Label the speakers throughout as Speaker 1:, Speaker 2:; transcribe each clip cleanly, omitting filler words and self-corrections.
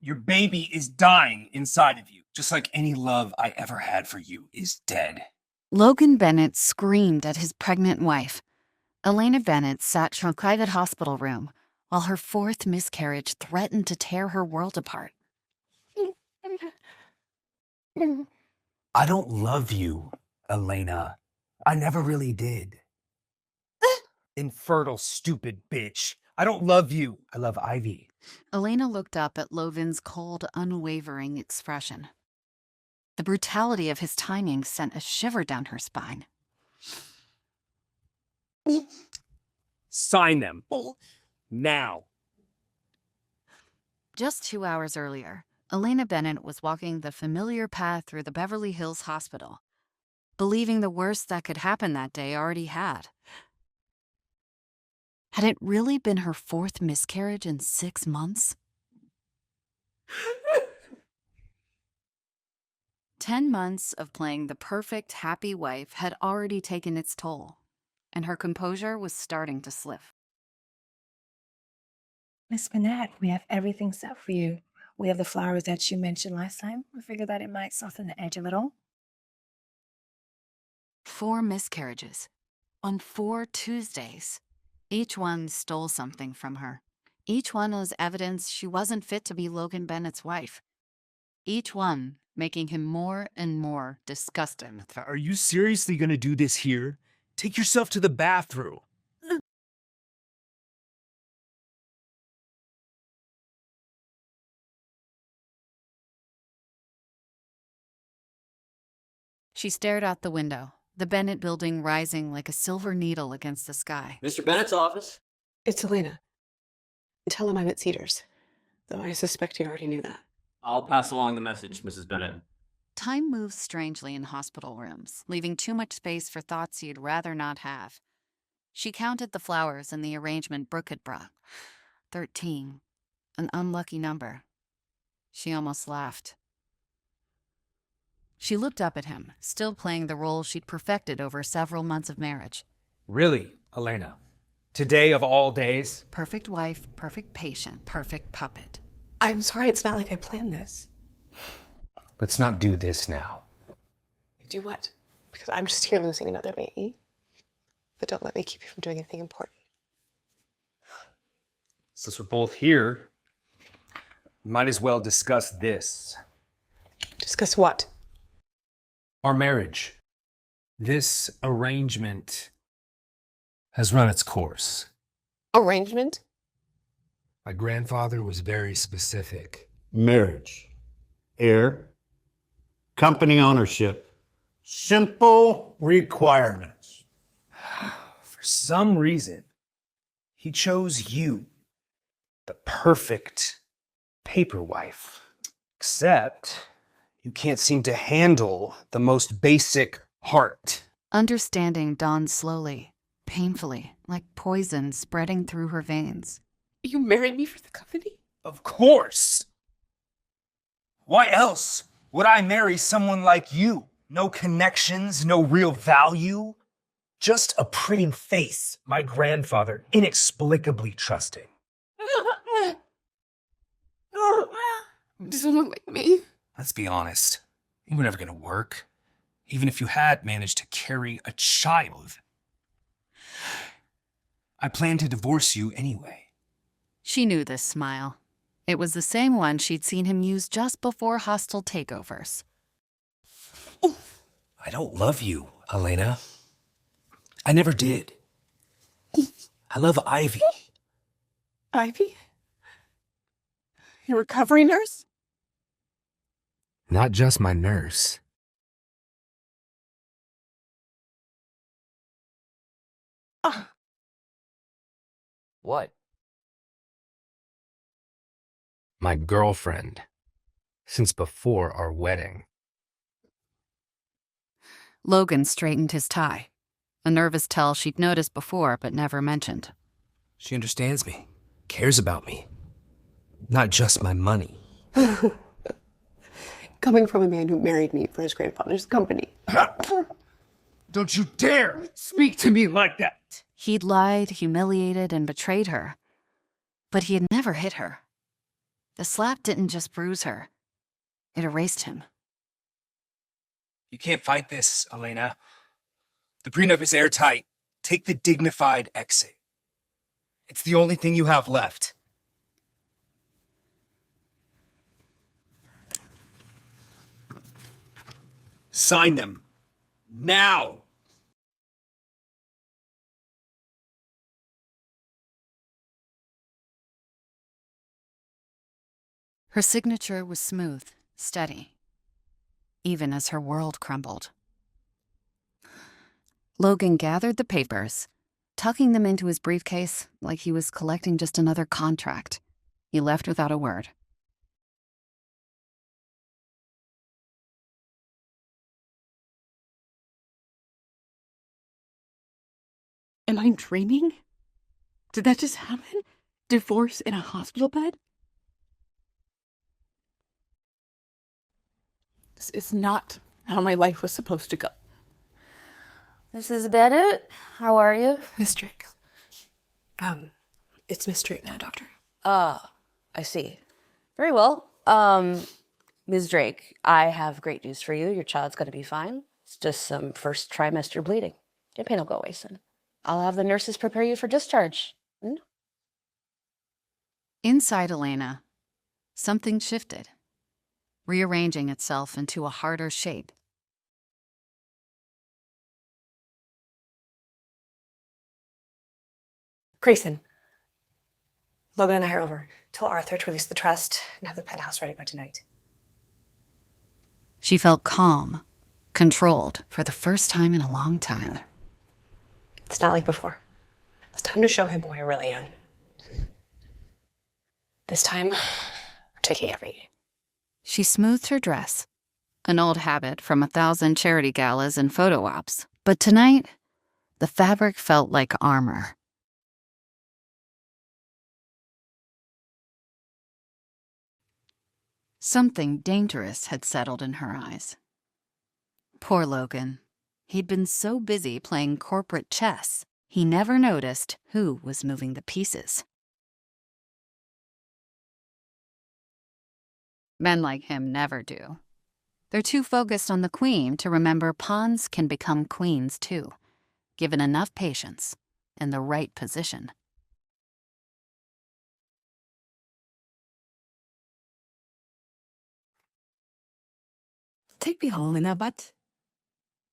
Speaker 1: Your baby is dying inside of you, just like any love I ever had for you is dead.
Speaker 2: Logan Bennett screamed at his pregnant wife. Elena Bennett sat in her private hospital room while her fourth miscarriage threatened to tear her world apart.
Speaker 1: I don't love you, Elena. I never really did. Infertile, stupid bitch. I don't love you. I love Ivy.
Speaker 2: Elena looked up at Lovin's cold, unwavering expression. The brutality of his timing sent a shiver down her spine.
Speaker 1: Sign them. Now.
Speaker 2: Just 2 hours earlier, Elena Bennett was walking the familiar path through the Beverly Hills Hospital, believing the worst that could happen that day already had. Had it really been her fourth miscarriage in 6 months? 10 months of playing the perfect, happy wife had already taken its toll, and her composure was starting to slip.
Speaker 3: Miss Bennett, we have everything set for you. We have the flowers that you mentioned last time. We figured that it might soften the edge a little.
Speaker 2: 4 miscarriages on 4 Tuesdays. Each one stole something from her. Each one was evidence she wasn't fit to be Logan Bennett's wife. Each one making him more and more disgusted.
Speaker 1: Are you seriously gonna do this here? Take yourself to the bathroom.
Speaker 2: She stared out the window, the Bennett building rising like a silver needle against the sky.
Speaker 4: Mr. Bennett's office?
Speaker 5: It's Elena. Tell him I'm at Cedars, though I suspect he already knew that.
Speaker 4: I'll pass along the message, Mrs. Bennett.
Speaker 2: Time moves strangely in hospital rooms, leaving too much space for thoughts you'd rather not have. She counted the flowers in the arrangement Brooke had brought. 13. An unlucky number. She almost laughed. She looked up at him, still playing the role she'd perfected over several months of marriage.
Speaker 1: Really, Elena? Today of all days?
Speaker 2: Perfect wife, perfect patient, perfect puppet.
Speaker 5: I'm sorry, it's not like I planned this.
Speaker 1: Let's not do this now.
Speaker 5: Do what? Because I'm just here losing another baby. But don't let me keep you from doing anything important.
Speaker 1: Since we're both here, might as well discuss this.
Speaker 5: Discuss what?
Speaker 1: Our marriage. This arrangement has run its course.
Speaker 5: Arrangement?
Speaker 1: My grandfather was very specific.
Speaker 6: Marriage, heir, company ownership, simple requirements.
Speaker 1: For some reason, he chose you, the perfect paper wife. Except you can't seem to handle the most basic heart.
Speaker 2: Understanding dawned slowly, painfully, like poison spreading through her veins.
Speaker 5: You married me for the company?
Speaker 1: Of course! Why else would I marry someone like you? No connections, no real value. Just a pretty face my grandfather inexplicably trusting.
Speaker 5: Doesn't look like me.
Speaker 1: Let's be honest, you were never gonna work, even if you had managed to carry a child. I plan to divorce you anyway.
Speaker 2: She knew this smile. It was the same one she'd seen him use just before hostile takeovers.
Speaker 1: I don't love you, Elena. I never did. I love Ivy.
Speaker 5: Ivy? Your recovery nurse?
Speaker 1: Not just my nurse.
Speaker 4: What?
Speaker 1: My girlfriend. Since before our wedding.
Speaker 2: Logan straightened his tie, a nervous tell she'd noticed before but never mentioned.
Speaker 1: She understands me, cares about me. Not just my money.
Speaker 5: Coming from a man who married me for his grandfather's company.
Speaker 1: Don't you dare speak to me like that!
Speaker 2: He'd lied, humiliated, and betrayed her. But he had never hit her. The slap didn't just bruise her, it erased him.
Speaker 1: You can't fight this, Elena. The prenup is airtight. Take the dignified exit. It's the only thing you have left. Sign them. Now!
Speaker 2: Her signature was smooth, steady, even as her world crumbled. Logan gathered the papers, tucking them into his briefcase like he was collecting just another contract. He left without a word.
Speaker 7: Am I dreaming? Did that just happen? Divorce in a hospital bed? This is not how my life was supposed to go.
Speaker 8: Mrs. Bennett, how are you?
Speaker 5: Miss Drake. It's Miss Drake now, Doctor.
Speaker 8: I see. Very well. Ms. Drake, I have great news for you. Your child's going to be fine. It's just some first trimester bleeding. Your pain will go away soon. I'll have the nurses prepare you for discharge.
Speaker 2: Inside Elena, something shifted, rearranging itself into a harder shape.
Speaker 5: Grayson. Logan and I are over. Tell Arthur to release the trust and have the penthouse ready by tonight.
Speaker 2: She felt calm, controlled for the first time in a long time.
Speaker 5: It's not like before. It's time to show him who I really am. This time, we're taking every game.
Speaker 2: She smoothed her dress, an old habit from 1,000 charity galas and photo ops. But tonight, the fabric felt like armor. Something dangerous had settled in her eyes. Poor Logan. He'd been so busy playing corporate chess, he never noticed who was moving the pieces. Men like him never do. They're too focused on the queen to remember pawns can become queens too, given enough patience and the right position.
Speaker 9: Take me home in that butt.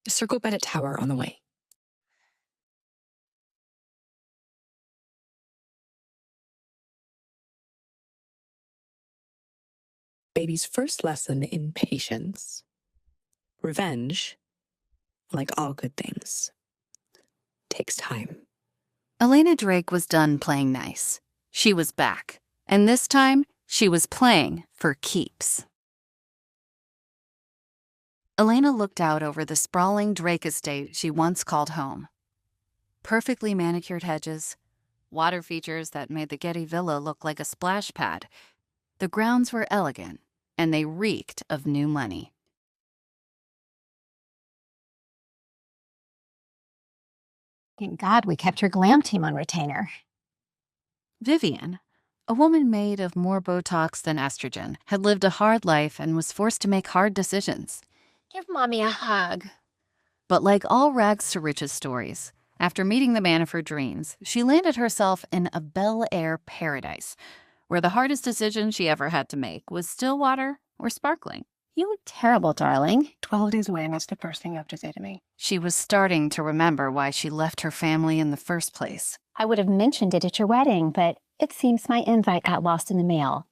Speaker 9: Circle Bennett Tower on the way. Baby's first lesson in patience. Revenge, like all good things, takes time.
Speaker 2: Elena Drake was done playing nice. She was back, and this time she was playing for keeps. Elena looked out over the sprawling Drake estate she once called home. Perfectly manicured hedges, water features that made the Getty Villa look like a splash pad. The grounds were elegant, and they reeked of new money.
Speaker 3: Thank God we kept her glam team on retainer.
Speaker 2: Vivian, a woman made of more Botox than estrogen, had lived a hard life and was forced to make hard decisions.
Speaker 3: Give Mommy a hug.
Speaker 2: But like all rags to riches stories, after meeting the man of her dreams, she landed herself in a Bel Air paradise, where the hardest decision she ever had to make was still water or sparkling.
Speaker 3: You terrible darling. 12 days away, and that's the first thing you have to say to me.
Speaker 2: She was starting to remember why she left her family in the first place.
Speaker 3: I would have mentioned it at your wedding, but it seems my invite got lost in the mail.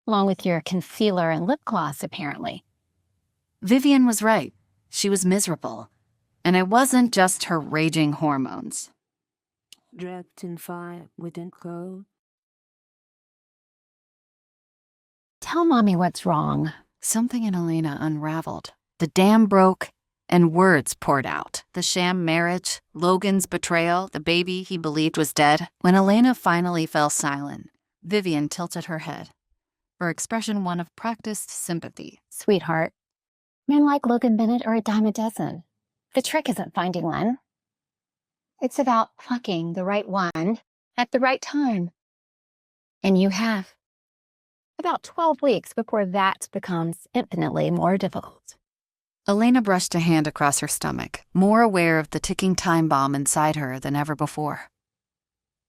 Speaker 3: Along with your concealer and lip gloss, apparently.
Speaker 2: Vivian was right. She was miserable. And it wasn't just her raging hormones.
Speaker 9: Draped in fire within clothes.
Speaker 3: Tell Mommy what's wrong.
Speaker 2: Something in Elena unraveled. The dam broke, and words poured out. The sham marriage, Logan's betrayal, the baby he believed was dead. When Elena finally fell silent, Vivian tilted her head, her expression one of practiced sympathy.
Speaker 3: Sweetheart, men like Logan Bennett are a dime a dozen. The trick isn't finding one. It's about fucking the right one at the right time. And you have. About 12 weeks before that becomes infinitely more difficult.
Speaker 2: Elena brushed a hand across her stomach, more aware of the ticking time bomb inside her than ever before.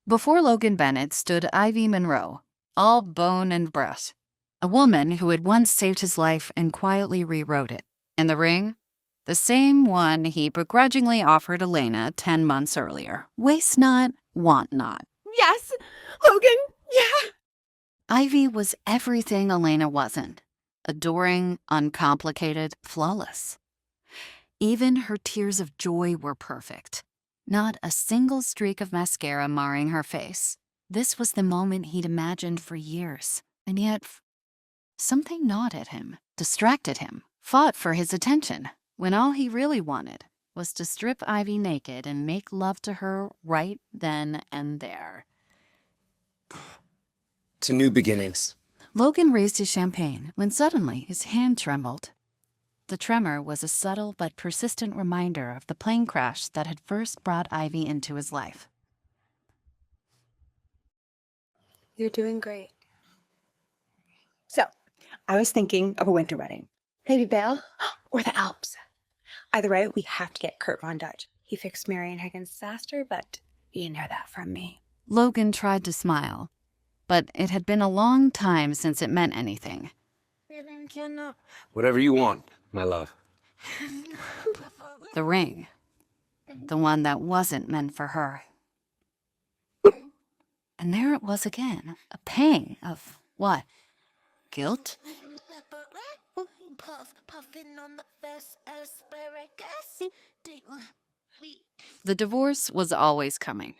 Speaker 2: Before Logan Bennett stood Ivy Monroe, all bone and breast, a woman who had once saved his life and quietly rewrote it. And the ring? The same one he begrudgingly offered Elena 10 months earlier. Waste not, want not.
Speaker 7: Yes! Logan! Yeah!
Speaker 2: Ivy was everything Elena wasn't. Adoring, uncomplicated, flawless. Even her tears of joy were perfect. Not a single streak of mascara marring her face. This was the moment he'd imagined for years. And yet, something gnawed at him, distracted him, fought for his attention, when all he really wanted was to strip Ivy naked and make love to her right then and there.
Speaker 1: To new beginnings.
Speaker 2: Logan raised his champagne when suddenly his hand trembled. The tremor was a subtle but persistent reminder of the plane crash that had first brought Ivy into his life.
Speaker 5: You're doing great.
Speaker 10: So, I was thinking of a winter wedding.
Speaker 5: Maybe Belle?
Speaker 10: Or the Alps. Either way, we have to get Kurt Von Dutch. He fixed Marion Higgins' disaster, but you didn't hear that from me.
Speaker 2: Logan tried to smile, but it had been a long time since it meant anything.
Speaker 1: Whatever you want, my love.
Speaker 2: The ring. The one that wasn't meant for her. And there it was again, a pang of what? Guilt? The divorce was always coming.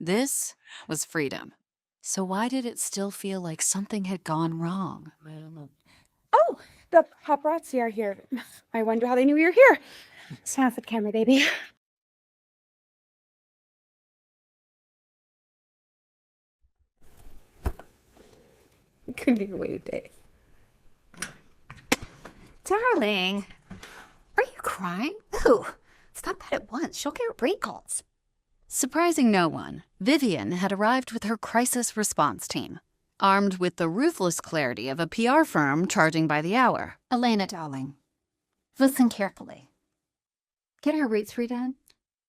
Speaker 2: This was freedom. So why did it still feel like something had gone wrong?
Speaker 10: Oh, the paparazzi are here. I wonder how they knew you were here. Snap the camera, baby.
Speaker 5: Couldn't even wait a day.
Speaker 3: Darling, are you crying? Ooh, stop that at once. She'll get wrinkles.
Speaker 2: Surprising no one, Vivian had arrived with her crisis response team, armed with the ruthless clarity of a PR firm charging by the hour.
Speaker 3: Elena, darling, listen carefully. Get her roots redone.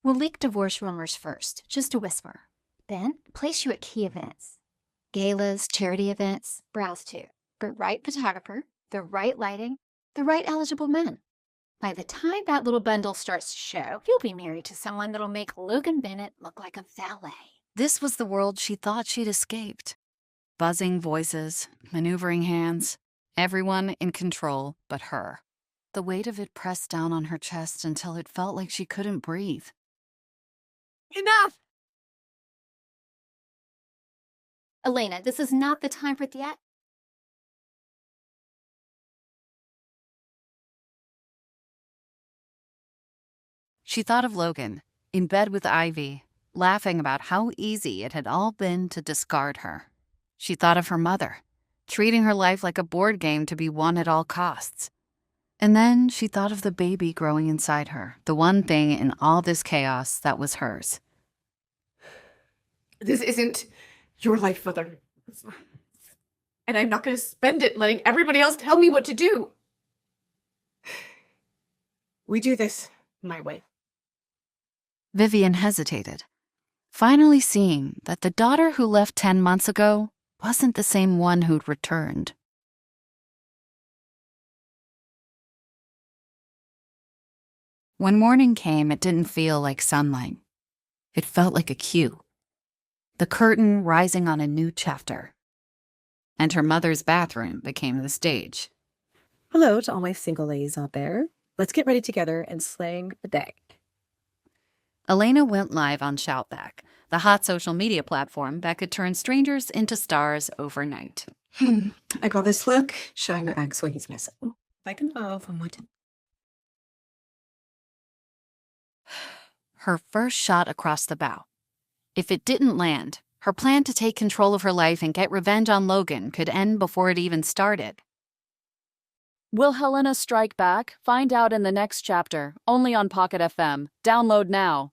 Speaker 3: We'll leak divorce rumors first, just a whisper. Then place you at key events. Galas, charity events, browse to. The right photographer, the right lighting, the right eligible men. By the time that little bundle starts to show, you'll be married to someone that'll make Logan Bennett look like a valet.
Speaker 2: This was the world she thought she'd escaped. Buzzing voices, maneuvering hands, everyone in control but her. The weight of it pressed down on her chest until it felt like she couldn't breathe.
Speaker 3: Enough! Elena, this is not the time for that.
Speaker 2: She thought of Logan, in bed with Ivy, laughing about how easy it had all been to discard her. She thought of her mother, treating her life like a board game to be won at all costs. And then she thought of the baby growing inside her, the one thing in all this chaos that was hers.
Speaker 7: This isn't your life, Mother. And I'm not going to spend it letting everybody else tell me what to do. We do this my way.
Speaker 2: Vivian hesitated, finally seeing that the daughter who left 10 months ago wasn't the same one who'd returned. When morning came, it didn't feel like sunlight. It felt like a cue. The curtain rising on a new chapter. And her mother's bathroom became the stage.
Speaker 5: Hello to all my single ladies out there. Let's get ready together and slang the day.
Speaker 2: Elena went live on Shoutback, the hot social media platform that could turn strangers into stars overnight.
Speaker 7: I call this look showing your ex what he's missing. Like an love and what.
Speaker 2: Her first shot across the bow. If it didn't land, her plan to take control of her life and get revenge on Logan could end before it even started.
Speaker 11: Will Helena strike back? Find out in the next chapter, only on Pocket FM. Download now.